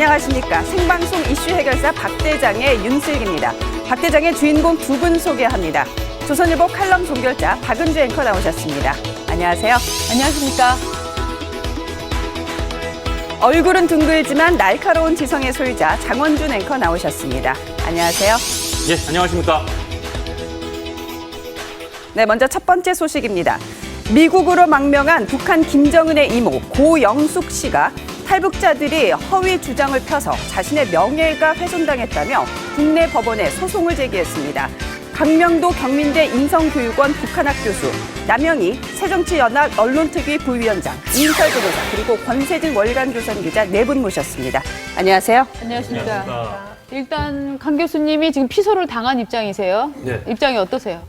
안녕하십니까. 생방송 이슈 해결사 박대장의 윤슬기입니다. 박대장의 주인공 두 분 소개합니다. 조선일보 칼럼 종결자 박은주 앵커 나오셨습니다. 안녕하세요. 안녕하십니까. 얼굴은 둥글지만 날카로운 지성의 소유자 장원준 앵커 나오셨습니다. 안녕하세요. 예, 안녕하십니까. 네, 먼저 첫 번째 소식입니다. 미국으로 망명한 북한 김정은의 이모 고영숙 씨가 탈북자들이 허위 주장을 펴서 자신의 명예가 훼손당했다며 국내 법원에 소송을 제기했습니다. 강명도 경민대 인성교육원 북한학 교수, 남영희 새정치연합 언론특위 부위원장, 이인설 변호사, 그리고 권세진 월간 조선 기자 네 분 모셨습니다. 안녕하세요. 안녕하십니까. 안녕하십니까. 일단 강 교수님이 지금 피소를 당한 입장이세요. 네. 입장이 어떠세요?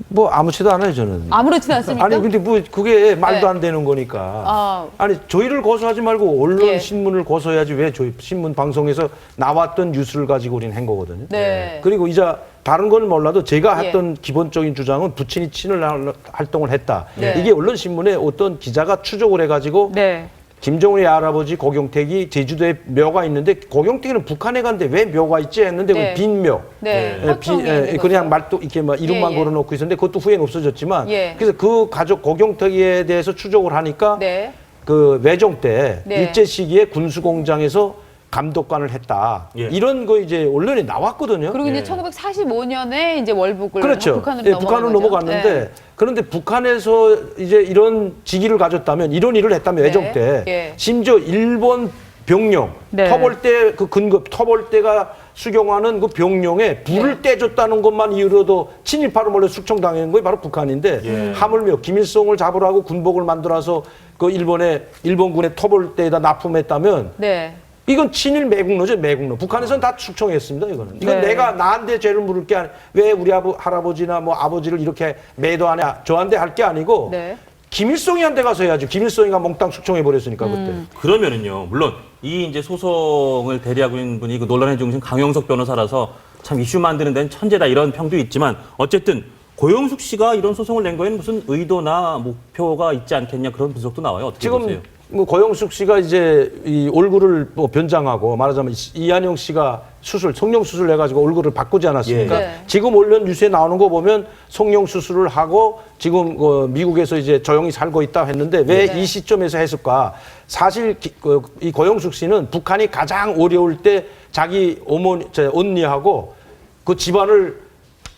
뭐 아무렇지도 않아요 저는. 아무렇지도 않습니까? 아니 근데 뭐 그게 말도 네. 안 되는 거니까. 아. 아니 저희를 고소하지 말고 언론 예. 신문을 고소해야지 왜 저희 신문 방송에서 나왔던 뉴스를 가지고 우리는 한 거거든요. 네. 그리고 이제 다른 건 몰라도 제가 예. 했던 기본적인 주장은 부친이 친일 활동을 했다. 네. 이게 언론 신문에 어떤 기자가 추적을 해가지고 네. 김정은의 할아버지 고경택이 제주도에 묘가 있는데 고경택은 북한에 갔는데 왜 묘가 있지 했는데 네. 그 빈 묘. 네. 예, 화통에 있는 거죠. 그냥 말도 이렇게 막 이름만 예, 예. 걸어놓고 있었는데 그것도 후에는 없어졌지만 예. 그래서 그 가족 고경택에 대해서 추적을 하니까 네. 그 외종 때 네. 일제 시기에 군수공장에서 감독관을 했다. 예. 이런 거 이제 언론에 나왔거든요. 그리고 예. 이제 1945년에 이제 월북을 그렇죠. 북한으로 예, 북한으로 넘어갔는데 네. 그런데 북한에서 이제 이런 직위를 가졌다면 이런 일을 했다면 네. 외종 때 예. 심지어 일본 병령 네. 터벌대 그 근급 터벌대가 수경하는 그 병령에 불을 떼줬다는 것만 이유로도 친일파로 몰래 숙청당한 거예요. 바로 북한인데 예. 하물며 김일성을 잡으라고 군복을 만들어서 그 일본군의 터벌대에다 납품했다면 네. 이건 친일 매국노죠, 매국노. 북한에서는 다 숙청했습니다, 이거는. 이건 네. 내가 나한테 죄를 물을 게 아니, 왜 우리 할아버지나 뭐 아버지를 이렇게 매도하네, 저한테 할 게 아니고, 네. 김일성이 한테 가서 해야죠. 김일성이가 몽땅 숙청해버렸으니까, 그때. 그러면은요, 물론 이 이제 소송을 대리하고 있는 분이 그 논란의 중심 강영석 변호사라서 참 이슈 만드는 데는 천재다 이런 평도 있지만 어쨌든 고영숙 씨가 이런 소송을 낸 거에는 무슨 의도나 목표가 있지 않겠냐 그런 분석도 나와요. 어떻게 보세요? 지금 뭐 고영숙 씨가 이제 이 얼굴을 뭐 변장하고 말하자면 이한영 씨가 성형 수술을 해가지고 얼굴을 바꾸지 않았습니까? 예. 네. 지금 언론 뉴스에 나오는 거 보면 성형 수술을 하고 지금 미국에서 이제 조용히 살고 있다 했는데 왜 이 네. 시점에서 했을까? 사실 이 고영숙 씨는 북한이 가장 어려울 때 자기 언니하고 그 집안을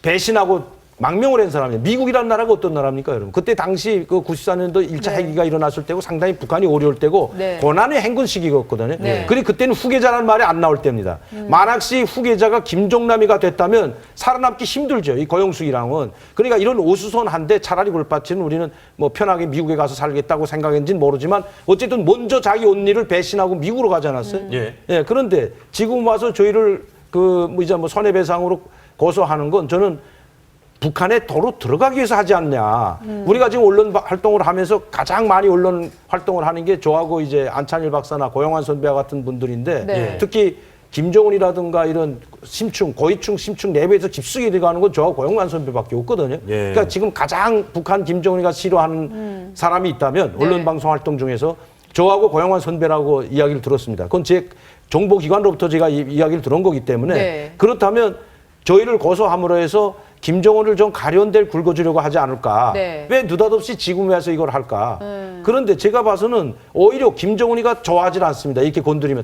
배신하고 망명을 한 사람이에요. 미국이라는 나라가 어떤 나라입니까, 여러분? 그때 당시 그 94년도 1차 네. 핵위기가 일어났을 때고 상당히 북한이 어려울 때고 네. 고난의 행군 시기였거든요. 네. 그리고 그때는 후계자라는 말이 안 나올 때입니다. 만학시 후계자가 김종남이가 됐다면 살아남기 힘들죠. 이 고영숙이랑은. 그러니까 이런 오수선한데 차라리 그럴 바치는 우리는 뭐 편하게 미국에 가서 살겠다고 생각했는지는 모르지만 어쨌든 먼저 자기 언니를 배신하고 미국으로 가지 않았어요? 예. 예, 그런데 지금 와서 저희를 이제 뭐 손해배상으로 고소하는 건 저는 북한에 도로 들어가기 위해서 하지 않냐. 우리가 지금 언론 활동을 하면서 가장 많이 언론 활동을 하는 게 저하고 이제 안찬일 박사나 고영환 선배와 같은 분들인데 네. 특히 김정은이라든가 이런 고위층 심층 내부에서 깊숙이 들어가는 건 저하고 고영환 선배밖에 없거든요. 예. 그러니까 지금 가장 북한 김정은이가 싫어하는 사람이 있다면 언론 네. 방송 활동 중에서 저하고 고영환 선배라고 이야기를 들었습니다. 그건 제 정보기관으로부터 제가 이야기를 들은 거기 때문에 네. 그렇다면 저희를 고소함으로 해서 김정은을 좀 가련될 굵어주려고 하지 않을까. 네. 왜 느닷없이 지금 와서 이걸 할까. 그런데 제가 봐서는 오히려 김정은이가 좋아하지 않습니다. 이렇게 건드리면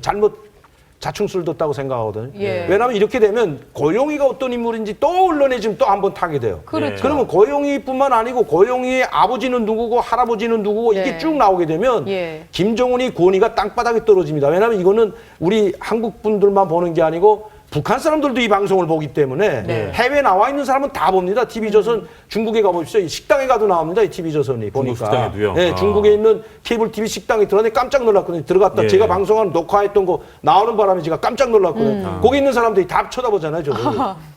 자충수를 뒀다고 생각하거든요. 예. 왜냐하면 이렇게 되면 고용이가 어떤 인물인지 또 언론에 지금 또 한 번 타게 돼요. 그렇죠. 그러면 고용이뿐만 아니고 고용이의 아버지는 누구고 할아버지는 누구고 네. 이게 쭉 나오게 되면 예. 김정은이 권위가 땅바닥에 떨어집니다. 왜냐하면 이거는 우리 한국 분들만 보는 게 아니고 북한 사람들도 이 방송을 보기 때문에 네. 해외에 나와 있는 사람은 다 봅니다. TV조선 중국에 가보십시오. 이 식당에 가도 나옵니다. 이 TV조선이 보니까. 식당에도요? 네, 아. 중국에 있는 케이블 TV 식당에 들어갔는데 깜짝 놀랐거든요. 들어갔다 예. 제가 방송한 녹화했던 거 나오는 바람에 제가 깜짝 놀랐거든요. 거기 있는 사람들이 다 쳐다보잖아요. 저를.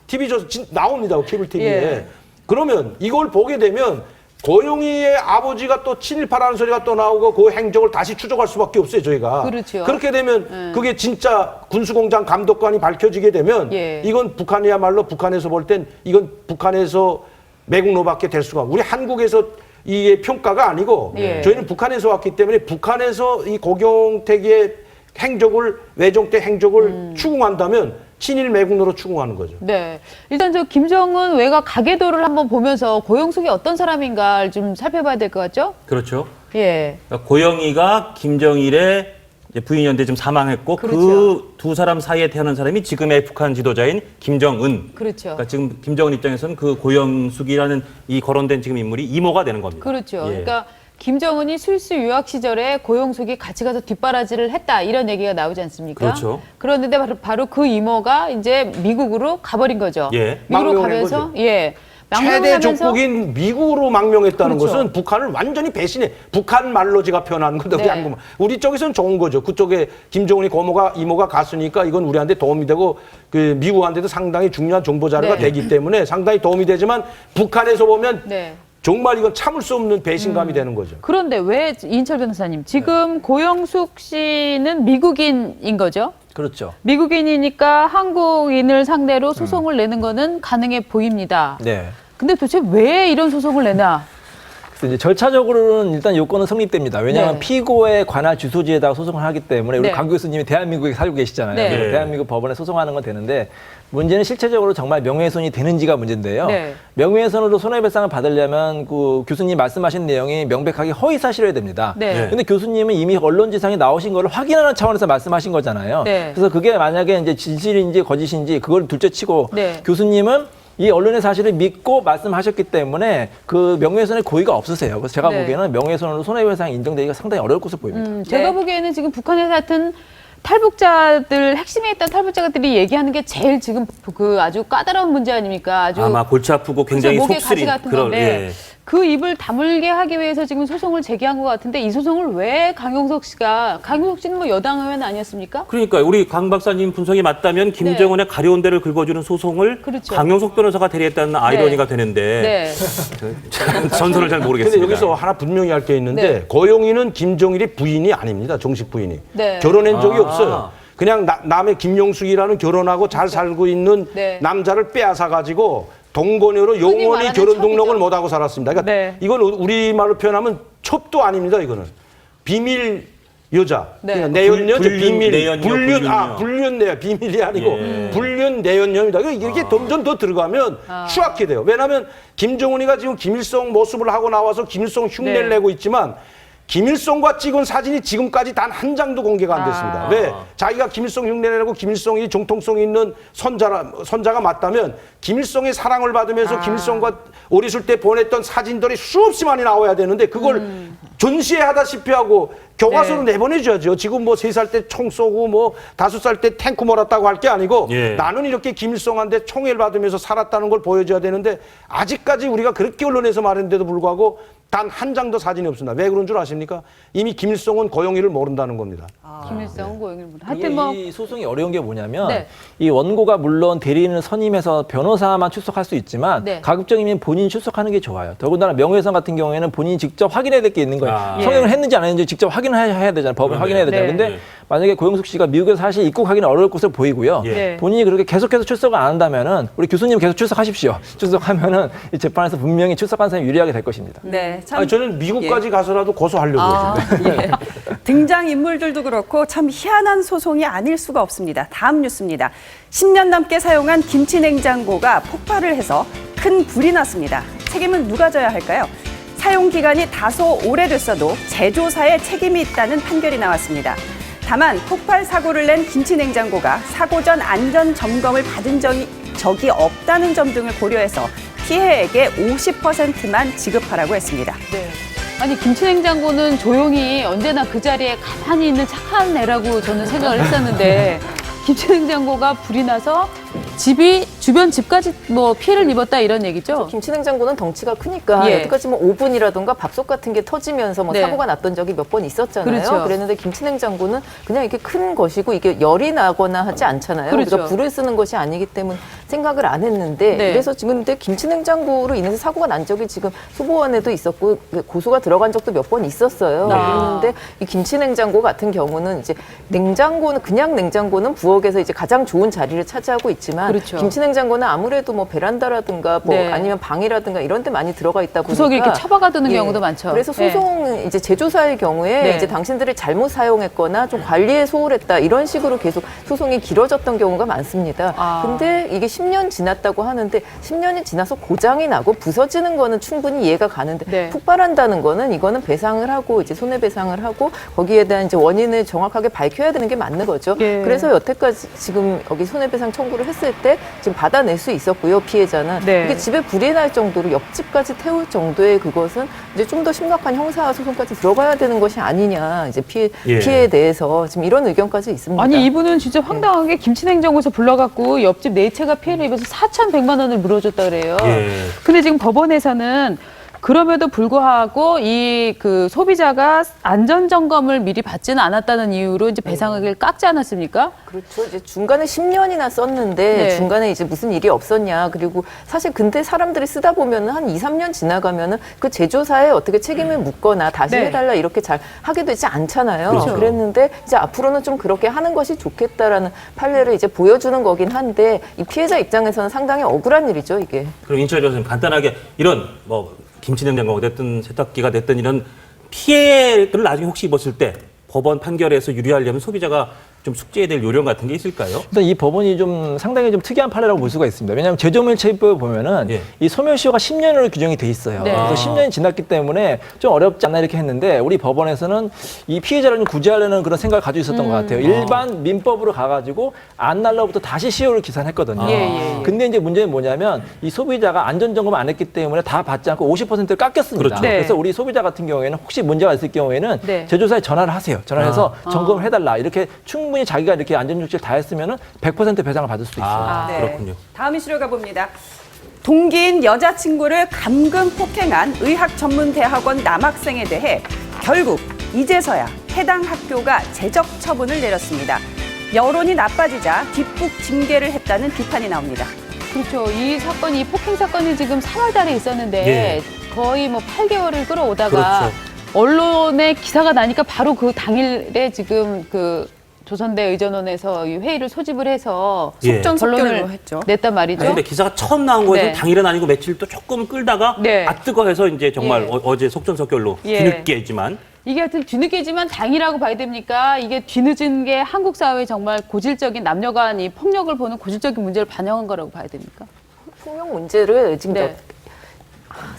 TV조선 나옵니다. 케이블 TV에. 예. 그러면 이걸 보게 되면 고용이의 아버지가 또 친일파라는 소리가 또 나오고 그 행적을 다시 추적할 수밖에 없어요, 저희가. 그렇죠. 그렇게 되면 그게 진짜 군수공장 감독관이 밝혀지게 되면 예. 이건 북한이야말로 북한에서 볼 땐 이건 북한에서 매국노밖에 될 수가 우리 한국에서 이게 평가가 아니고 예. 저희는 북한에서 왔기 때문에 북한에서 이 고경택의 행적을 외종 때 행적을 추궁한다면 친일 매국노로 추궁하는 거죠. 네. 일단 저 김정은 외가 가계도를 한번 보면서 고영숙이 어떤 사람인가를 좀 살펴봐야 될 것 같죠? 그렇죠. 예. 그러니까 고영희가 김정일의 이제 부인이었는데 좀 사망했고 그렇죠. 그 두 사람 사이에 태어난 사람이 지금의 북한 지도자인 김정은. 그렇죠. 그러니까 지금 김정은 입장에서는 그 고영숙이라는 이 거론된 지금 인물이 이모가 되는 겁니다. 그렇죠. 예. 그러니까 김정은이 술수 유학 시절에 고영숙이 같이 가서 뒷바라지를 했다 이런 얘기가 나오지 않습니까? 그렇죠. 그런데 바로 그 이모가 이제 미국으로 가버린 거죠. 예. 미국으로 망명한 가면서 거죠. 예. 최대 망명하면서 족국인 미국으로 망명했다는 그렇죠. 것은 북한을 완전히 배신해. 북한 말로지가 표현하는 건데 네. 우리 한국말. 우리 쪽에서는 좋은 거죠. 그쪽에 김정은이 고모가 이모가 갔으니까 이건 우리한테 도움이 되고 그 미국한테도 상당히 중요한 정보 자료가 네. 되기 때문에 상당히 도움이 되지만 북한에서 보면 네. 정말 이건 참을 수 없는 배신감이 되는 거죠. 그런데 왜 이인철 변호사님 지금 고영숙 씨는 미국인인 거죠? 그렇죠. 미국인이니까 한국인을 상대로 소송을 내는 거는 가능해 보입니다. 네. 근데 도대체 왜 이런 소송을 내나? 그래서 이제 절차적으로는 일단 요건은 성립됩니다. 왜냐하면 네. 피고의 관할 주소지에다가 소송을 하기 때문에 우리 네. 강 교수님이 대한민국에 살고 계시잖아요. 네. 그래서 네. 대한민국 법원에 소송하는 건 되는데 문제는 실체적으로 정말 명예훼손이 되는지가 문제인데요. 네. 명예훼손으로 손해배상을 받으려면 그 교수님 말씀하신 내용이 명백하게 허위사실이어야 됩니다. 네. 근데 교수님은 이미 언론지상에 나오신 거를 확인하는 차원에서 말씀하신 거잖아요. 네. 그래서 그게 만약에 이제 진실인지 거짓인지 그걸 둘째치고 네. 교수님은 이 언론의 사실을 믿고 말씀하셨기 때문에 그 명예훼손의 고의가 없으세요. 그래서 제가 네. 보기에는 명예훼손으로 손해배상이 인정되기가 상당히 어려울 것으로 보입니다. 제가 보기에는 지금 북한에서 하여튼 탈북자들 핵심에 있던 탈북자들이 얘기하는 게 제일 지금 그 아주 까다로운 문제 아닙니까? 아주 아마 골치 아프고 굉장히 그죠, 목에 속쓰린 가시 같은 그런 건데 예. 그 입을 다물게 하기 위해서 지금 소송을 제기한 것 같은데 이 소송을 왜 강용석 씨는 뭐 여당 의원 아니었습니까? 그러니까 우리 강 박사님 분석이 맞다면 김정은의 가려운 데를 긁어주는 소송을 네. 그렇죠. 강용석 변호사가 대리했다는 아이러니가 되는데 네. 전설을 잘 모르겠습니다. 근데 여기서 하나 분명히 할 게 있는데 네. 고영희는 김정일의 부인이 아닙니다. 정식 부인이. 네. 결혼한 적이 아. 없어요. 그냥 남의 김용숙이라는 결혼하고 잘 살고 있는 네. 남자를 빼앗아 가지고 동거녀로 흔히 영원히 말하는 결혼 등록을 첩이죠. 못 하고 살았습니다. 그러니까 네. 이건 우리말로 표현하면 첩도 아닙니다. 이거는 비밀 여자. 네. 그러니까 내연녀죠. 불륜, 비밀. 내연녀, 불륜. 불륜녀. 불륜내야 비밀이 아니고 예. 불륜 내연녀입니다. 이렇게 점점 더 들어가면 추악해 돼요. 왜냐하면 김정은이가 지금 김일성 모습을 하고 나와서 김일성 흉내를 네. 내고 있지만 김일성과 찍은 사진이 지금까지 단 한 장도 공개가 안 됐습니다. 왜? 자기가 김일성 흉내를 내고 김일성이 정통성 있는 선자가 맞다면 김일성의 사랑을 받으면서 김일성과 어렸을 때 보냈던 사진들이 수없이 많이 나와야 되는데 그걸 전시하다시피 하고 교과서로 네. 내보내줘야죠. 지금 뭐 3살 때 총 쏘고 뭐 5살 때 탱크 몰았다고 할 게 아니고 예. 나는 이렇게 김일성한테 총애를 받으면서 살았다는 걸 보여줘야 되는데 아직까지 우리가 그렇게 언론에서 말했는데도 불구하고 단 한 장도 사진이 없습니다. 왜 그런 줄 아십니까? 이미 김일성은 고영희를 모른다는 겁니다. 김일성 고영일 분. 이게 하여튼 뭐 이 소송이 어려운 게 뭐냐면 네. 이 원고가 물론 대리인을 선임해서 변호사만 출석할 수 있지만 네. 가급적이면 본인이 출석하는 게 좋아요. 더군다나 명예훼손 같은 경우에는 본인이 직접 확인해야 될 게 있는 거예요. 아. 성형을 예. 했는지 안 했는지 직접 확인해야 되잖아요. 법을 그러네요. 확인해야 되잖아요. 네. 근데 네. 만약에 고영숙 씨가 미국에서 사실 입국하기는 어려울 것으로 보이고요. 예. 네. 본인이 그렇게 계속해서 출석을 안 한다면은 우리 교수님 계속 출석하십시오. 출석하면은 이 재판에서 분명히 출석한 사람이 유리하게 될 것입니다. 네, 참 아니, 저는 미국까지 가서라도 고소하려고 했습니다. 예. 등장 인물들도 그렇고 참 희한한 소송이 아닐 수가 없습니다. 다음 뉴스입니다. 10년 넘게 사용한 김치 냉장고가 폭발을 해서 큰 불이 났습니다. 책임은 누가 져야 할까요? 사용 기간이 다소 오래됐어도 제조사에 책임이 있다는 판결이 나왔습니다. 다만 폭발 사고를 낸 김치 냉장고가 사고 전 안전 점검을 받은 적이 없다는 점 등을 고려해서 피해액의 50%만 지급하라고 했습니다. 네. 아니 김치냉장고는 조용히 언제나 그 자리에 가만히 있는 착한 애라고 저는 생각을 했었는데 김치냉장고가 불이 나서 주변 집까지 뭐 피해를 입었다 이런 얘기죠? 김치냉장고는 덩치가 크니까 예. 여태까지 뭐 오븐이라든가 밥솥 같은 게 터지면서 뭐 네. 사고가 났던 적이 몇 번 있었잖아요. 그렇죠. 그랬는데 김치냉장고는 그냥 이렇게 큰 것이고 이게 열이 나거나 하지 않잖아요. 그렇죠. 우리가 불을 쓰는 것이 아니기 때문에 생각을 안 했는데 네. 그래서 지금 근데 김치냉장고로 인해서 사고가 난 적이 지금 소보원에도 있었고 고소가 들어간 적도 몇 번 있었어요. 그런데 이 김치냉장고 같은 경우는 이제 냉장고는 그냥 냉장고는 부엌에서 이제 가장 좋은 자리를 차지하고 있지만 그렇죠. 김치냉장고는 아무래도 뭐 베란다라든가 뭐 네. 아니면 방이라든가 이런 데 많이 들어가 있다 보니까 구석에 이렇게 처박아 두는 예. 경우도 많죠. 그래서 소송 이제 제조사의 경우에 네. 이제 당신들이 잘못 사용했거나 좀 관리에 소홀했다 이런 식으로 계속 소송이 길어졌던 경우가 많습니다. 아. 근데 이게 10년 지났다고 하는데 10년이 지나서 고장이 나고 부서지는 거는 충분히 이해가 가는데 네. 폭발한다는 거는 이거는 배상을 하고 이제 손해배상을 하고 거기에 대한 이제 원인을 정확하게 밝혀야 되는 게 맞는 거죠. 예. 그래서 여태까지 지금 여기 손해배상 청구를 했을 때 지금 받아낼 수 있었고요. 피해자는 네. 이게 집에 불이 날 정도로 옆집까지 태울 정도의 그것은 이제 좀 더 심각한 형사 소송까지 들어가야 되는 것이 아니냐 이제 피해에 대해서 지금 이런 의견까지 있습니다. 아니 이분은 진짜 황당하게 김치냉장고에서 불러갖고 옆집 네 채가 피해를 입어서 4,100만 원을 물어줬다 그래요. 예. 근데 지금 법원에서는 그럼에도 불구하고 이 그 소비자가 안전 점검을 미리 받지는 않았다는 이유로 이제 배상액을 깎지 않았습니까? 그렇죠. 이제 중간에 10년이나 썼는데 네. 중간에 이제 무슨 일이 없었냐. 그리고 사실 근데 사람들이 쓰다 보면은 한 2, 3년 지나가면은 그 제조사에 어떻게 책임을 묻거나 다시 네. 해달라 이렇게 잘 하게 되지 않잖아요. 그렇죠. 그랬는데 이제 앞으로는 좀 그렇게 하는 것이 좋겠다라는 판례를 이제 보여주는 거긴 한데 이 피해자 입장에서는 상당히 억울한 일이죠, 이게. 그럼 인철 교수님 간단하게 이런 뭐 김치냉장고가 됐든 세탁기가 됐든 이런 피해를 나중에 혹시 입었을 때 법원 판결에서 유리하려면 소비자가 좀 숙지해야 될 요령 같은 게 있을까요? 일단 이 법원이 좀 상당히 좀 특이한 판례라고 볼 수가 있습니다. 왜냐하면 제조물체법에 보면은 예. 이 소멸시효가 10년으로 규정이 돼 있어요. 네. 그래서 10년이 지났기 때문에 좀 어렵지 않나 이렇게 했는데 우리 법원에서는 이 피해자를 좀 구제하려는 그런 생각을 가지고 있었던 것 같아요. 일반 민법으로 가가지고 안 날로부터 다시 시효를 기산했거든요. 예. 근데 이제 문제는 뭐냐면 이 소비자가 안전점검을 안 했기 때문에 다 받지 않고 50%를 깎였습니다. 그렇죠. 네. 그래서 우리 소비자 같은 경우에는 혹시 문제가 있을 경우에는 네. 제조사에 전화를 하세요. 전화를 해서 점검을 해달라. 이렇게 충분히 자기가 이렇게 안전조치를 다 했으면 100% 배상을 받을 수 있어요. 네. 그렇군요. 다음 이슈로 가봅니다. 동기인 여자친구를 감금 폭행한 의학전문대학원 남학생에 대해 결국 이제서야 해당 학교가 제적 처분을 내렸습니다. 여론이 나빠지자 뒷북 징계를 했다는 비판이 나옵니다. 그렇죠. 이 사건이 이 폭행 사건이 지금 3월 달에 있었는데 예. 거의 뭐 8개월을 끌어오다가 그렇죠. 언론에 기사가 나니까 바로 그 당일에 지금 그 조선대 의전원에서 이 회의를 소집을 해서 예. 속전속결로 결론을 했죠. 냈단 말이죠. 근데 기사가 처음 나온 거에서 네. 당일은 아니고 며칠 또 조금 끌다가 네. 뜨거해서 이제 정말 예. 어제 속전속결로 예. 뒤늦게지만 이게 하여튼 뒤늦게지만 당이라고 봐야 됩니까? 이게 뒤늦은 게 한국 사회의 정말 고질적인 남녀 간 이 폭력을 보는 고질적인 문제를 반영한 거라고 봐야 됩니까? 폭력 문제를 지금 네.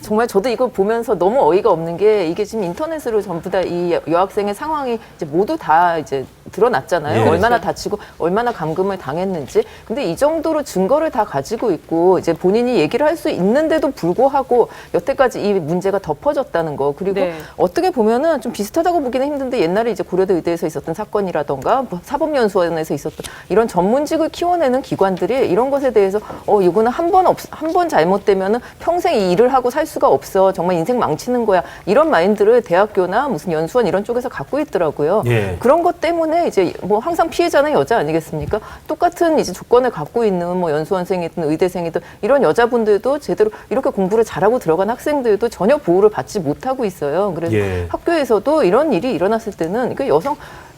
정말 저도 이거 보면서 너무 어이가 없는 게 이게 지금 인터넷으로 전부 다 이 여학생의 상황이 이제 모두 다 이제 드러났잖아요. 예. 얼마나 그렇죠. 다치고 얼마나 감금을 당했는지. 근데 이 정도로 증거를 다 가지고 있고 이제 본인이 얘기를 할 수 있는데도 불구하고 여태까지 이 문제가 덮어졌다는 거. 그리고 네. 어떻게 보면은 좀 비슷하다고 보기는 힘든데 옛날에 이제 고려대 의대에서 있었던 사건이라던가 뭐 사법연수원에서 있었던 이런 전문직을 키워내는 기관들이 이런 것에 대해서 이거는 한 번 잘못되면은 평생 이 일을 하고 살 수가 없어. 정말 인생 망치는 거야. 이런 마인드를 대학교나 무슨 연수원 이런 쪽에서 갖고 있더라고요. 예. 그런 것 때문에 이제 뭐 항상 피해자는 여자 아니겠습니까? 똑같은 이제 조건을 갖고 있는 뭐 연수원생이든 의대생이든 이런 여자분들도 제대로 이렇게 공부를 잘하고 들어간 학생들도 전혀 보호를 받지 못하고 있어요. 그래서 예. 학교에서도 이런 일이 일어났을 때는 그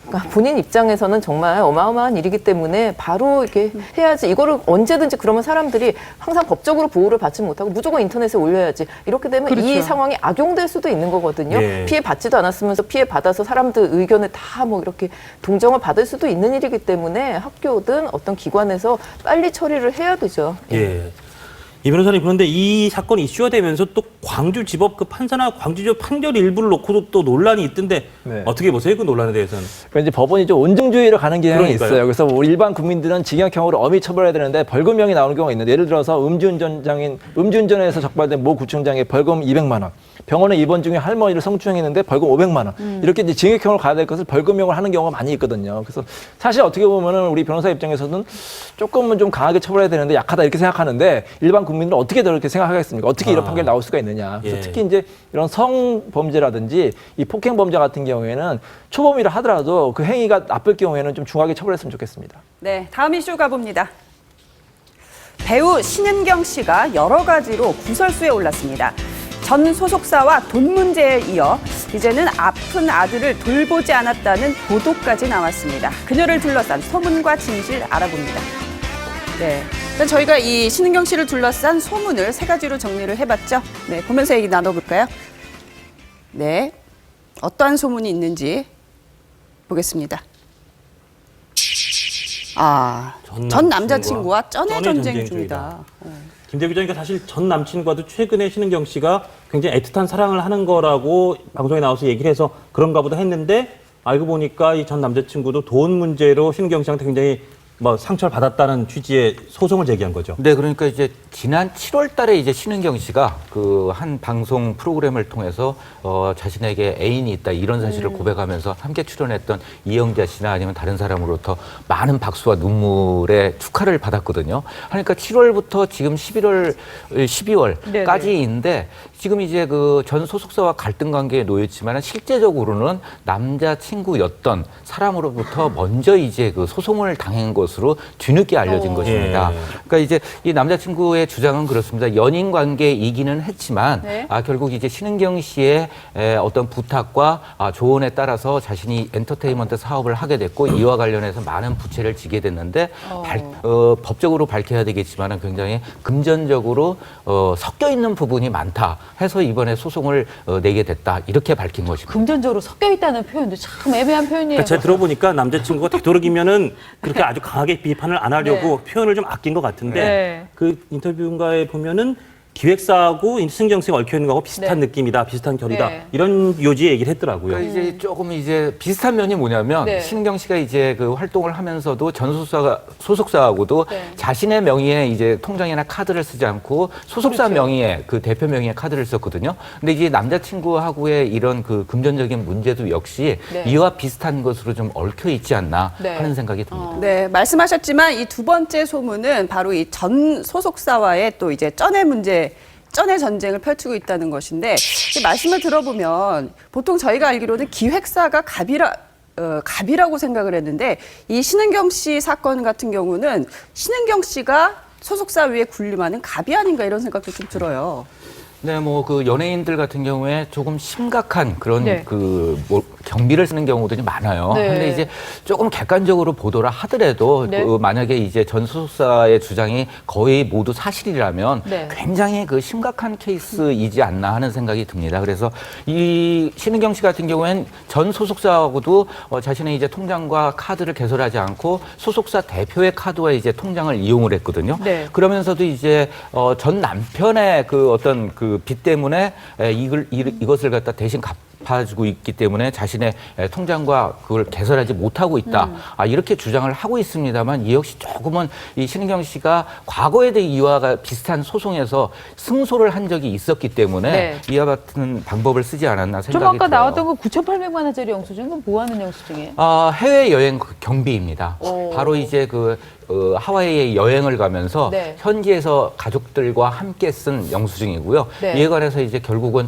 그러니까 본인 입장에서는 정말 어마어마한 일이기 때문에 바로 이렇게 해야지. 이거를 언제든지 그러면 사람들이 항상 법적으로 보호를 받지 못하고 무조건 인터넷에 올려야지. 이렇게 되면 그렇죠. 이 상황이 악용될 수도 있는 거거든요. 예. 피해 받지도 않았으면서 피해 받아서 사람들 의견을 다 뭐 이렇게 동정을 받을 수도 있는 일이기 때문에 학교든 어떤 기관에서 빨리 처리를 해야 되죠. 예. 이 변호사님 그런데 이 사건이 이슈가 되면서 또 광주지법 그 판사나 광주지법 판결 일부를 놓고도 또 논란이 있던데 네. 어떻게 보세요? 그 논란에 대해서는. 그러니까 이제 법원이 좀 온정주의로 가는 경향이 그러니까요. 있어요. 그래서 우리 일반 국민들은 징역형으로 엄히 처벌해야 되는데 벌금형이 나오는 경우가 있는데 예를 들어서 음주운전에서 적발된 모 구청장의 벌금 200만 원, 병원에 입원 중에 할머니를 성추행했는데 벌금 500만 원 이렇게 이제 징역형으로 가야 될 것을 벌금형을 하는 경우가 많이 있거든요. 그래서 사실 어떻게 보면은 우리 변호사 입장에서는 조금은 좀 강하게 처벌해야 되는데 약하다 이렇게 생각하는데 일반 국민들은 어떻게 그렇게 생각하겠습니까? 어떻게 이런 판결이 나올 수가 있느냐. 그래서 예. 특히 이제 이런 성범죄라든지 이 폭행범죄 같은 경우에는 초범이라 하더라도 그 행위가 나쁠 경우에는 좀 중하게 처벌했으면 좋겠습니다. 네, 다음 이슈 가봅니다. 배우 신은경 씨가 여러 가지로 구설수에 올랐습니다. 전 소속사와 돈 문제에 이어 이제는 아픈 아들을 돌보지 않았다는 보도까지 나왔습니다. 그녀를 둘러싼 소문과 진실 알아봅니다. 네, 일단 저희가 이 신은경 씨를 둘러싼 소문을 세 가지로 정리를 해봤죠. 네, 보면서 얘기 나눠볼까요? 네, 어떠한 소문이 있는지 보겠습니다. 전 남자친구와 쩐의 전쟁 중이다. 김대기 기자니까 사실 전 남친과도 최근에 신은경 씨가 굉장히 애틋한 사랑을 하는 거라고 방송에 나와서 얘기를 해서 그런가 보다 했는데 알고 보니까 이 전 남자친구도 돈 문제로 신은경 씨한테 굉장히 상처를 받았다는 취지의 소송을 제기한 거죠. 네, 그러니까 이제 지난 7월 달에 이제 신은경 씨가 그 한 방송 프로그램을 통해서 자신에게 애인이 있다 이런 사실을 고백하면서 함께 출연했던 이영자 씨나 아니면 다른 사람으로부터 많은 박수와 눈물의 축하를 받았거든요. 그러니까 7월부터 지금 12월까지인데 지금 이제 그 전 소속사와 갈등 관계에 놓였지만 실제적으로는 남자친구였던 사람으로부터 먼저 이제 그 소송을 당한 것으로 뒤늦게 알려진 것입니다. 그러니까 이제 이 남자친구의 주장은 그렇습니다. 연인 관계이기는 했지만 결국 이제 신은경 씨의 어떤 부탁과 조언에 따라서 자신이 엔터테인먼트 사업을 하게 됐고 이와 관련해서 많은 부채를 지게 됐는데 법적으로 밝혀야 되겠지만 굉장히 금전적으로 섞여 있는 부분이 많다 해서 이번에 소송을 내게 됐다 이렇게 밝힌 것입니다. 금전적으로 섞여 있다는 표현도 참 애매한 표현이에요. 그러니까 제가 들어보니까 남자친구가 되도록이면은 그렇게 아주 강하게 비판을 안 하려고 표현을 좀 아낀 것 같은데 그 인터뷰인가에 보면은 기획사하고 신은경 씨가 얽혀 있는 거하고 비슷한 느낌이다, 비슷한 결이다 이런 요지의 얘기를 했더라고요. 그러니까 이제 조금 이제 비슷한 면이 뭐냐면 신은경 씨가 이제 그 활동을 하면서도 전 소속사하고도 자신의 명의의 이제 통장이나 카드를 쓰지 않고 소속사 명의의 그 대표 명의의 카드를 썼거든요. 근데 이제 남자친구하고의 이런 그 금전적인 문제도 역시 이와 비슷한 것으로 좀 얽혀 있지 않나 하는 생각이 듭니다. 네, 말씀하셨지만 이 두 번째 소문은 바로 이 전 소속사와의 또 이제 쩐의 전쟁을 펼치고 있다는 것인데 말씀을 들어보면 보통 저희가 알기로는 기획사가 갑이라고 생각을 했는데 이 신은경 씨 사건 같은 경우는 신은경 씨가 소속사 위에 군림하는 갑이 아닌가 이런 생각도 좀 들어요. 네, 뭐 그 연예인들 같은 경우에 조금 심각한 그런 경비를 쓰는 경우들이 많아요. 근데 이제 조금 객관적으로 보도를 하더라도 그 만약에 이제 전 소속사의 주장이 거의 모두 사실이라면 굉장히 그 심각한 케이스이지 않나 하는 생각이 듭니다. 그래서 이 신은경 씨 같은 경우엔 전 소속사하고도 자신의 이제 통장과 카드를 개설하지 않고 소속사 대표의 카드와 이제 통장을 이용을 했거든요. 그러면서도 이제 전 남편의 그 어떤 그 빚 때문에 이것을 갖다 대신 갚아주고 있기 때문에 자신의 통장과 그걸 개설하지 못하고 있다. 이렇게 주장을 하고 있습니다만 이 역시 조금은 이 신은경 씨가 과거에 대해 이와 비슷한 소송에서 승소를 한 적이 있었기 때문에 이와 같은 방법을 쓰지 않았나 생각이 좀 아까 들어요. 나왔던 거 9,800만 원짜리 영수증은 뭐 하는 영수증이에요? 해외여행 경비입니다. 바로 이제 하와이에 여행을 가면서 현지에서 가족들과 함께 쓴 영수증이고요. 이에 관해서 이제 결국은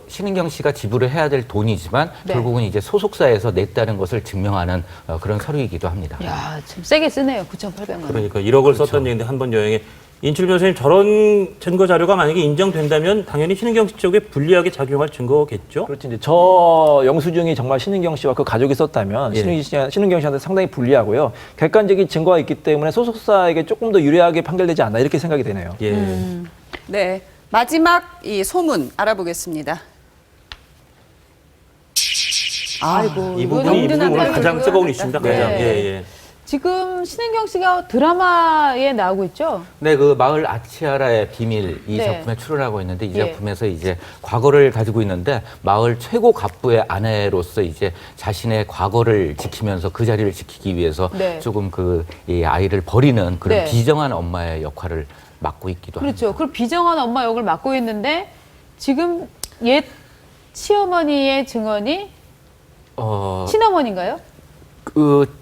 신은경 씨가 지불을 해야 될 돈이지만 결국은 이제 소속사에서 냈다는 것을 증명하는 그런 서류이기도 합니다. 야, 좀 세게 쓰네요. 9,800만 원. 그러니까 1억을 썼던 얘기인데 한 번 여행에 인출 변호사님 저런 증거 자료가 만약에 인정된다면 당연히 신은경 씨 쪽에 불리하게 작용할 증거겠죠? 그렇지. 이제 저 영수증이 정말 신은경 씨와 그 가족이 썼다면 신은경 씨한테 상당히 불리하고요. 객관적인 증거가 있기 때문에 소속사에게 조금 더 유리하게 판결되지 않나 이렇게 생각이 되네요. 네, 마지막 이 소문 알아보겠습니다. 아이고, 이 이거 부분이 든든한 오늘 가장 사연이고요. 뜨거운 이슈입니다. 가장. 지금 신은경 씨가 드라마에 나오고 있죠? 네, 그 마을 아치아라의 비밀 이 작품에 출연하고 있는데 이 작품에서 이제 과거를 가지고 있는데 마을 최고 갑부의 아내로서 이제 자신의 과거를 지키면서 그 자리를 지키기 위해서 조금 이 아이를 버리는 그런 비정한 엄마의 역할을 맡고 있기도 합니다. 그렇죠. 그 비정한 엄마 역을 맡고 있는데 지금 옛 시어머니의 증언이 친어머니인가요?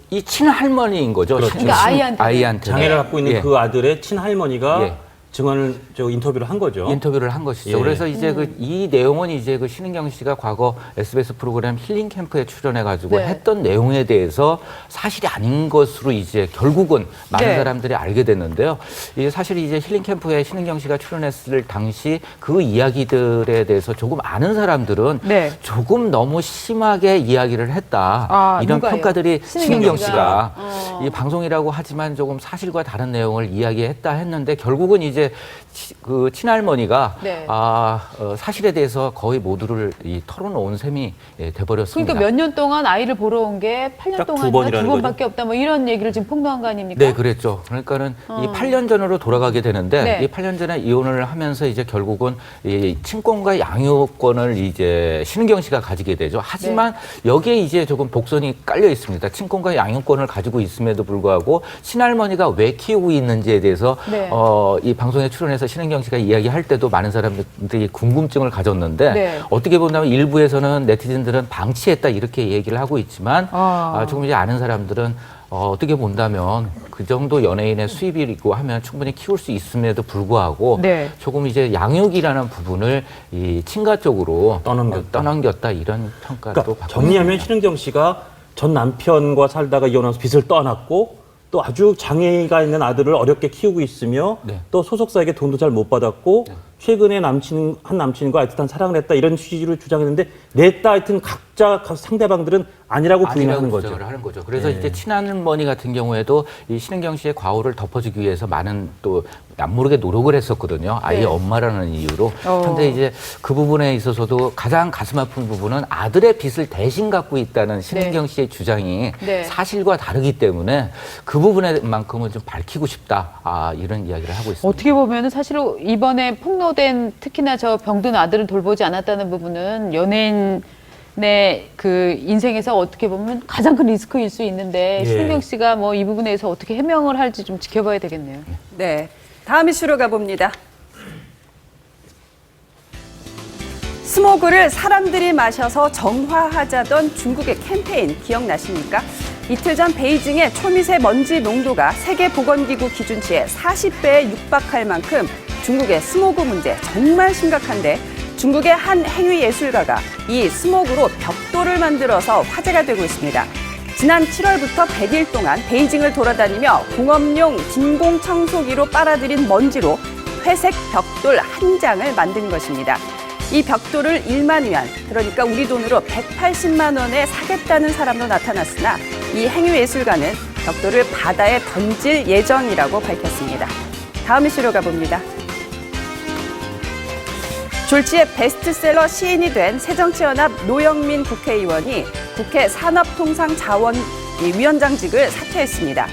이 친할머니인 거죠. 그렇죠. 그러니까 아이한테. 장애를 갖고 있는 그 아들의 친할머니가 증언을 인터뷰를 한 거죠. 인터뷰를 한 것이죠. 예. 그래서 이제 이 내용은 이제 신은경 씨가 과거 SBS 프로그램 힐링 캠프에 출연해가지고 네. 했던 내용에 대해서 사실이 아닌 것으로 이제 결국은 많은 네. 사람들이 알게 됐는데요. 이게 사실 이제 힐링 캠프에 신은경 씨가 출연했을 당시 그 이야기들에 대해서 조금 아는 사람들은 네. 조금 너무 심하게 이야기를 했다. 아, 이런 누가요? 평가들이 신은경 신은경 씨가. 씨가 이 방송이라고 하지만 조금 사실과 다른 내용을 이야기했다 했는데 결국은 이제 그 친할머니가 네. 사실에 대해서 거의 모두를 털어놓은 셈이 돼버렸습니다. 그러니까 몇 년 동안 아이를 보러 온 게 8년 딱 두 동안이나 번이라는 2번밖에 없다. 뭐 이런 얘기를 지금 폭로한 거 아닙니까? 네, 그랬죠. 그러니까는 이 8년 전으로 돌아가게 되는데 네. 이 8년 전에 이혼을 하면서 이제 결국은 이 친권과 양육권을 이제 신은경 씨가 가지게 되죠. 하지만 여기에 이제 조금 복선이 깔려 있습니다. 친권과 양육권을 가지고 있음에도 불구하고 친할머니가 왜 키우고 있는지에 대해서 네. 이 방송에 출연해서 신은경 씨가 이야기할 때도 많은 사람들이 궁금증을 가졌는데 네. 어떻게 본다면 일부에서는 네티즌들은 방치했다 이렇게 얘기를 하고 있지만 조금 이제 아는 사람들은 어떻게 본다면 그 정도 연예인의 수입이 있고 하면 충분히 키울 수 있음에도 불구하고 네. 조금 이제 양육이라는 부분을 이 친가 쪽으로 떠넘겼다. 이런 평가도 그러니까 받고 정리하면 있습니다. 신은경 씨가 전 남편과 살다가 이혼해서 빚을 떠안았고 또 아주 장애가 있는 아들을 어렵게 키우고 있으며 네. 또 소속사에게 돈도 잘 못 받았고 최근에 한 남친과 애틋한 사랑을 했다 이런 취지를 주장했는데 냈다 하여튼 각자 상대방들은 아니라고 부인하는 거죠. 주장을 하는 거죠. 그래서 이제 친할머니 같은 경우에도 이 신은경 씨의 과오를 덮어주기 위해서 많은 또 남모르게 노력을 했었거든요. 아이의 엄마라는 이유로. 그런데 이제 그 부분에 있어서도 가장 가슴 아픈 부분은 아들의 빚을 대신 갖고 있다는 신은경 씨의 주장이 사실과 다르기 때문에 그 부분에만큼은 좀 밝히고 싶다. 이런 이야기를 하고 있습니다. 어떻게 보면은 사실 이번에 폭로된 특히나 저 병든 아들을 돌보지 않았다는 부분은 연예인의 그 인생에서 어떻게 보면 가장 큰 리스크일 수 있는데 신은경 씨가 뭐 이 부분에서 어떻게 해명을 할지 좀 지켜봐야 되겠네요. 네. 다음 이슈로 가봅니다. 스모그를 사람들이 마셔서 정화하자던 중국의 캠페인 기억나십니까? 이틀 전 베이징의 초미세먼지 농도가 세계보건기구 기준치의 40배에 육박할 만큼 중국의 스모그 문제 정말 심각한데 중국의 한 행위예술가가 이 스모그로 벽돌을 만들어서 화제가 되고 있습니다. 지난 7월부터 100일 동안 베이징을 돌아다니며 공업용 진공 청소기로 빨아들인 먼지로 회색 벽돌 한 장을 만든 것입니다. 이 벽돌을 1만 위안, 그러니까 우리 돈으로 180만 원에 사겠다는 사람도 나타났으나 이 행위예술가는 벽돌을 바다에 던질 예정이라고 밝혔습니다. 다음 이슈로 가봅니다. 졸지에 베스트셀러 시인이 된 새정치연합 노영민 국회의원이 국회 산업통상자원위원장직을 사퇴했습니다.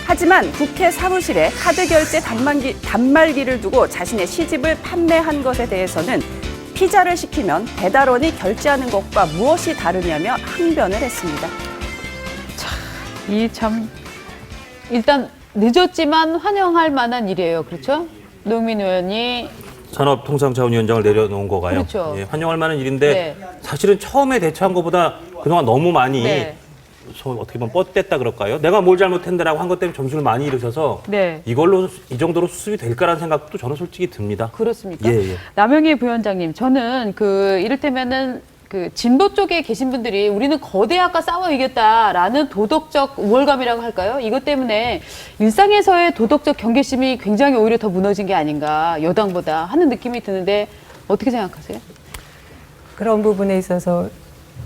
하지만 국회 사무실에 카드 결제 단말기를 두고 자신의 시집을 판매한 것에 대해서는 피자를 시키면 배달원이 결제하는 것과 무엇이 다르냐며 항변을 했습니다. 이 참 일단 늦었지만 환영할 만한 일이에요. 그렇죠? 노영민 의원이 산업통상자원위원장을 내려놓은 거가요. 그렇죠. 예, 환영할 만한 일인데 사실은 처음에 대처한 것보다 그동안 너무 많이 어떻게 보면 뻗댔다 그럴까요? 내가 뭘 잘못했는데라고 한 것 때문에 점수를 많이 잃으셔서 이걸로 이 정도로 수습이 될까라는 생각도 저는 솔직히 듭니다. 그렇습니까? 예. 남영희 부위원장님, 저는 그 이를테면은 그 진보 쪽에 계신 분들이 우리는 거대학과 싸워 이겼다라는 도덕적 우월감이라고 할까요? 이것 때문에 일상에서의 도덕적 경계심이 굉장히 오히려 더 무너진 게 아닌가 여당보다 하는 느낌이 드는데 어떻게 생각하세요? 그런 부분에 있어서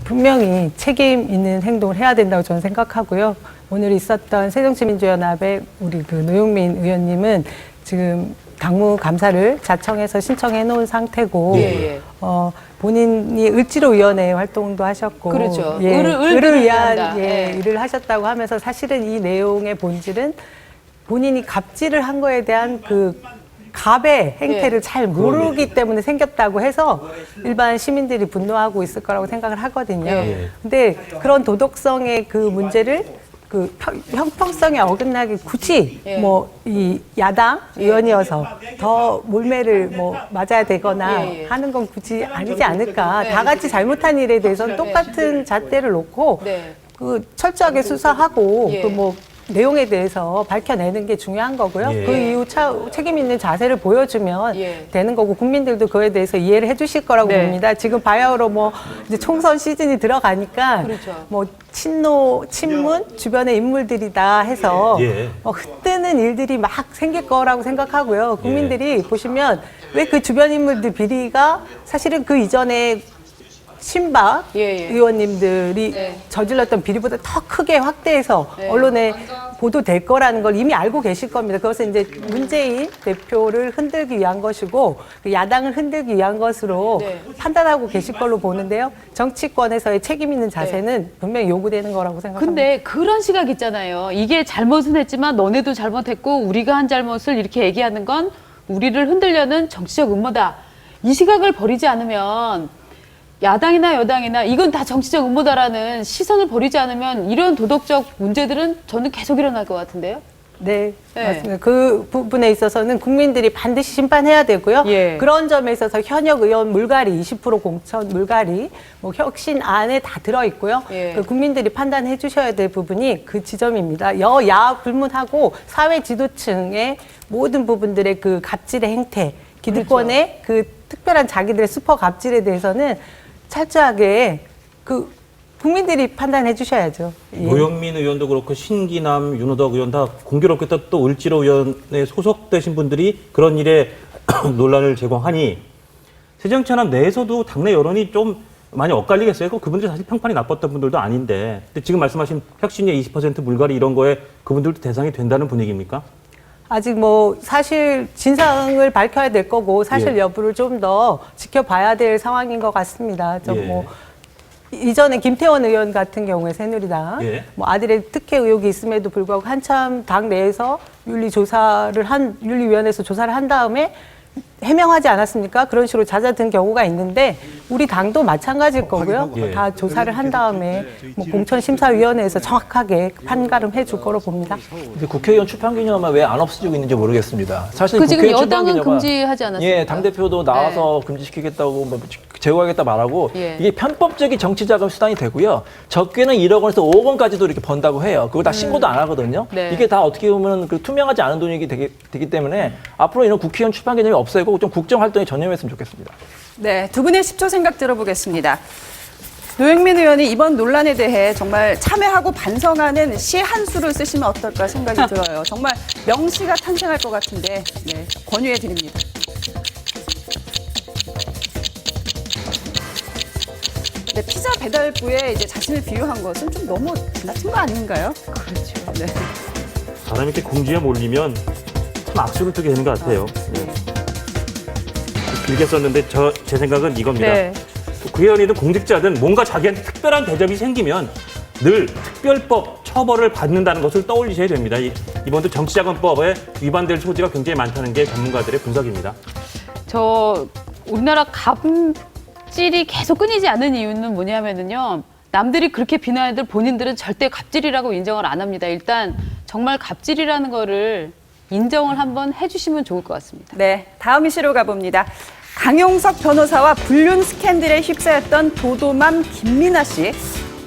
분명히 책임 있는 행동을 해야 된다고 저는 생각하고요. 오늘 있었던 새정치민주연합의 우리 그 노영민 의원님은 지금 당무 감사를 자청해서 신청해 놓은 상태고 본인이 을지로위원회 활동도 하셨고 그렇죠. 을을 위한 일을 하셨다고 하면서 사실은 이 내용의 본질은 본인이 갑질을 한 거에 대한 그 갑의 행태를 잘 모르기 때문에 생겼다고 해서 일반 시민들이 분노하고 있을 거라고 생각을 하거든요. 근데 그런 도덕성의 그 문제를 그 형평성에 어긋나게 굳이 뭐 이 야당 의원이어서 더 몰매를 뭐 맞아야 되거나 하는 건 굳이 아니지 않을까. 다 같이 잘못한 일에 대해서는 똑같은 잣대를 놓고 그 철저하게 수사하고 그 뭐 내용에 대해서 밝혀내는 게 중요한 거고요. 예. 그 이후 책임 있는 자세를 보여주면 예. 되는 거고 국민들도 그에 대해서 이해를 해주실 거라고 네. 봅니다. 지금 바야흐로 뭐 이제 총선 시즌이 들어가니까 그렇죠. 뭐 친문 주변의 인물들이다 해서 예. 흩뜨는 일들이 막 생길 거라고 생각하고요. 국민들이 보시면 왜 그 주변 인물들 비리가 사실은 그 이전에 신박 예. 의원님들이 네. 저질렀던 비리보다 더 크게 확대해서 네. 언론에 보도될 거라는 걸 이미 알고 계실 겁니다. 그것은 이제 문재인 대표를 흔들기 위한 것이고 그 야당을 흔들기 위한 것으로 네. 판단하고 계실 걸로 보는데요. 정치권에서의 책임 있는 자세는 분명히 요구되는 거라고 생각합니다. 근데 그런 시각 있잖아요. 이게 잘못은 했지만 너네도 잘못했고 우리가 한 잘못을 이렇게 얘기하는 건 우리를 흔들려는 정치적 음모다. 이 시각을 버리지 않으면 야당이나 여당이나 이건 다 정치적 음모다라는 시선을 버리지 않으면 이런 도덕적 문제들은 저는 계속 일어날 것 같은데요. 네, 네. 맞습니다. 그 부분에 있어서는 국민들이 반드시 심판해야 되고요. 예. 그런 점에 있어서 현역 의원 물갈이, 20% 공천 물갈이, 뭐 혁신 안에 다 들어있고요. 예. 그 국민들이 판단해 주셔야 될 부분이 그 지점입니다. 여야 불문하고 사회 지도층의 모든 부분들의 그 갑질의 행태, 기득권의 그 특별한 자기들의 슈퍼 갑질에 대해서는 철저하게 그 국민들이 판단해 주셔야죠. 예. 노영민 의원도 그렇고 신기남, 윤호덕 의원 다 공교롭게 또 을지로 의원에 소속되신 분들이 그런 일에 논란을 제공하니 새정치연합 내에서도 당내 여론이 좀 많이 엇갈리겠어요. 그분들 사실 평판이 나빴던 분들도 아닌데 근데 지금 말씀하신 혁신의 20% 물갈이 이런 거에 그분들도 대상이 된다는 분위기입니까? 아직 뭐 사실 진상을 밝혀야 될 거고 사실 예. 여부를 좀 더 지켜봐야 될 상황인 것 같습니다. 좀 예. 뭐 이전에 김태원 의원 같은 경우에 새누리당 예. 뭐 아들의 특혜 의혹이 있음에도 불구하고 한참 당 내에서 윤리위원회에서 조사를 한 다음에 해명하지 않았습니까? 그런 식으로 잦아든 경우가 있는데 우리 당도 마찬가지일 거고요. 예. 다 조사를 한 다음에 뭐 공천심사위원회에서 정확하게 판가름해 줄 거로 봅니다. 근데 국회의원 출판기념은 왜 안 없어지고 있는지 모르겠습니다. 사실 그 지금 국회의원 여당은 출판기념은 금지하지 않았습니까? 예, 당대표도 나와서 금지시키겠다고 뭐 제거하겠다 말하고 예. 이게 편법적인 정치자금 수단이 되고요. 적게는 1억 원에서 5억 원까지도 이렇게 번다고 해요. 그거 다 신고도 안 하거든요. 네. 이게 다 어떻게 보면 그 투명하지 않은 돈이 되기 때문에 앞으로 이런 국회의원 출판기념이 없애고 좀 국정활동에 전념했으면 좋겠습니다. 네, 두 분의 10초 생각 들어보겠습니다. 노영민 의원이 이번 논란에 대해 정말 참여하고 반성하는 시 한 수를 쓰시면 어떨까 생각이 들어요. 정말 명시가 탄생할 것 같은데 네, 권유해 드립니다. 네, 피자 배달부에 이제 자신을 비유한 것은 좀 너무 지나친 거 아닌가요? 그렇죠. 네. 사람이 이렇게 궁지에 몰리면 참 악수를 뜨게 되는 것 같아요. 길게 썼는데 제 생각은 이겁니다. 네. 국회의원이든 공직자든 뭔가 자기한테 특별한 대접이 생기면 늘 특별법 처벌을 받는다는 것을 떠올리셔야 됩니다. 이번도 정치자금법에 위반될 소지가 굉장히 많다는 게 전문가들의 분석입니다. 우리나라 갑질이 계속 끊이지 않는 이유는 뭐냐면요. 남들이 그렇게 비난해도 본인들은 절대 갑질이라고 인정을 안 합니다. 일단 정말 갑질이라는 거를 인정을 한번 해주시면 좋을 것 같습니다. 네, 다음 이슈로 가봅니다. 강용석 변호사와 불륜 스캔들에 휩싸였던 도도맘 김민아 씨.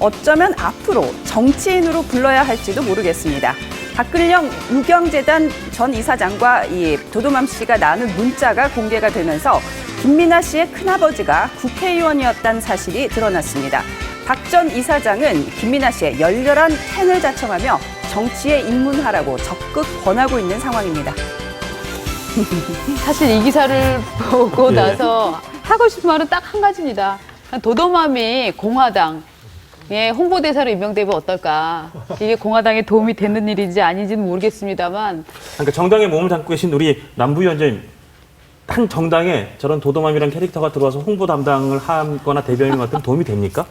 어쩌면 앞으로 정치인으로 불러야 할지도 모르겠습니다. 박근영 유경재단 전 이사장과 이 도도맘 씨가 나눈 문자가 공개가 되면서 김민아 씨의 큰아버지가 국회의원이었다는 사실이 드러났습니다. 박 전 이사장은 김민아 씨의 열렬한 팬을 자청하며 정치에 입문하라고 적극 권하고 있는 상황입니다. 사실 이 기사를 보고 예. 나서 하고 싶은 말은 딱 한 가지입니다. 도도맘이 공화당의 홍보대사로 임명되면 어떨까. 이게 공화당에 도움이 되는 일인지 아닌지는 모르겠습니다만. 그러니까 정당에 몸을 담고 계신 우리 남부위원장님, 한 정당에 저런 도도맘이라는 캐릭터가 들어와서 홍보 담당을 하거나 대변인 같은 도움이 됩니까?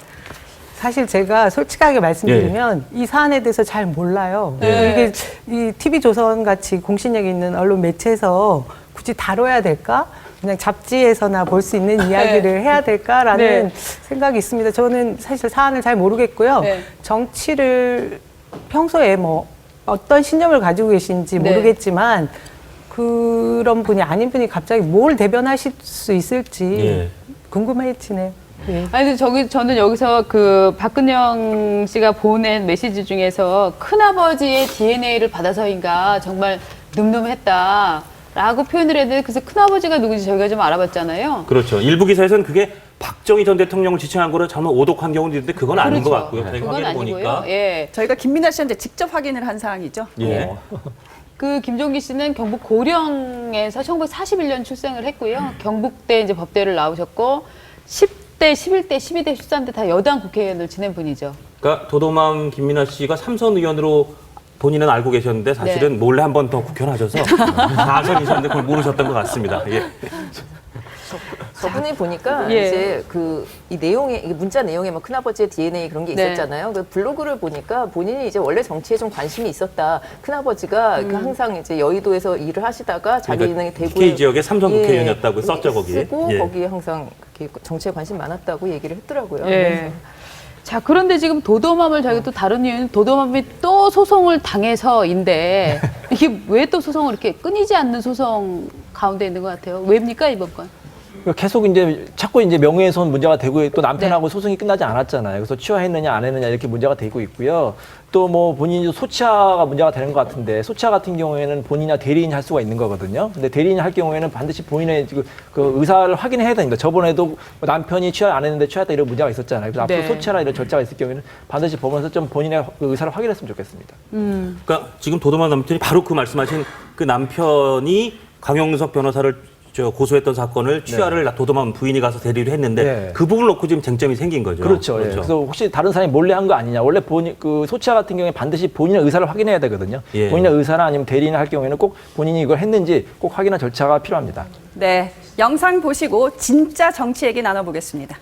사실 제가 솔직하게 말씀드리면 이 사안에 대해서 잘 몰라요. 네. 이게 이 TV조선 같이 공신력 있는 언론 매체에서 굳이 다뤄야 될까? 그냥 잡지에서나 볼 수 있는 이야기를 해야 될까라는 네. 생각이 있습니다. 저는 사실 사안을 잘 모르겠고요. 네. 정치를 평소에 뭐 어떤 신념을 가지고 계신지 네. 모르겠지만 그런 분이 아닌 분이 갑자기 뭘 대변하실 수 있을지 예. 궁금해지네요. 아니, 저는 여기서 그 박근영 씨가 보낸 메시지 중에서 큰아버지의 DNA를 받아서인가 정말 늠름했다라고 표현을 했는데, 그래서 큰아버지가 누군지 저희가 좀 알아봤잖아요. 그렇죠. 일부 기사에서는 그게 박정희 전 대통령을 지칭한 거로 잘못 오독한 경우도 있는데 그건 아닌 것 같고요. 저희가 그건 확인해 아니고요. 보니까. 예. 저희가 김민아 씨한테 직접 확인을 한 사항이죠. 예. 그 김종기 씨는 경북 고령에서 1941년 출생을 했고요. 경북대 이제 법대를 나오셨고 10대, 11대, 12대, 13대 다 여당 국회의원을 지낸 분이죠. 그러니까 도도맘 김민아 씨가 3선 의원으로 본인은 알고 계셨는데 사실은 몰래 한 번 더 국회를 하셔서 4선이셨는데 그걸 모르셨던 것 같습니다. 예. 저분이 보니까 예. 이제 이 내용에, 이 문자 내용에 뭐 큰아버지의 DNA 그런 게 네. 있었잖아요. 그 블로그를 보니까 본인이 이제 원래 정치에 좀 관심이 있었다. 큰아버지가 그 항상 이제 여의도에서 일을 하시다가 자기는 그러니까 대구에 TK 지역의 3선 국회의원이었다고 썼죠, 거기에. 쓰고 예. 거기에 항상 그렇게 정치에 관심 많았다고 얘기를 했더라고요. 예. 자, 그런데 지금 도도맘을 저희가 또 다른 이유는 도도맘이 또 소송을 당해서인데 이게 왜 또 소송을 이렇게 끊이지 않는 소송 가운데 있는 것 같아요? 왜입니까, 이번 건? 계속 이제 자꾸 이제 명예훼손 문제가 되고 또 남편하고 소송이 끝나지 않았잖아요. 그래서 취하했느냐 안 했느냐 이렇게 문제가 되고 있고요. 또 뭐 본인이 소치하가 문제가 되는 것 같은데 소치하 같은 경우에는 본인이나 대리인이 할 수가 있는 거거든요. 근데 대리인이 할 경우에는 반드시 본인의 그 의사를 확인해야 됩니다. 저번에도 남편이 취하 안 했는데 취하했다 이런 문제가 있었잖아요. 그래서 앞으로 소치하나 이런 절차가 있을 경우에는 반드시 법원에서 좀 본인의 그 의사를 확인했으면 좋겠습니다. 그러니까 지금 도도맘 남편이 바로 그 말씀하신 그 남편이 강용석 변호사를 고소했던 사건을 취하를 도도맘 부인이 가서 대리를 했는데 네. 그 부분을 놓고 지금 쟁점이 생긴 거죠. 그렇죠. 예. 그래서 혹시 다른 사람이 몰래 한 거 아니냐. 원래 그 소치하 같은 경우에 반드시 본인의 의사를 확인해야 되거든요. 예. 본인의 의사나 아니면 대리인을 할 경우에는 꼭 본인이 이걸 했는지 꼭 확인할 절차가 필요합니다. 네, 영상 보시고 진짜 정치 얘기 나눠보겠습니다.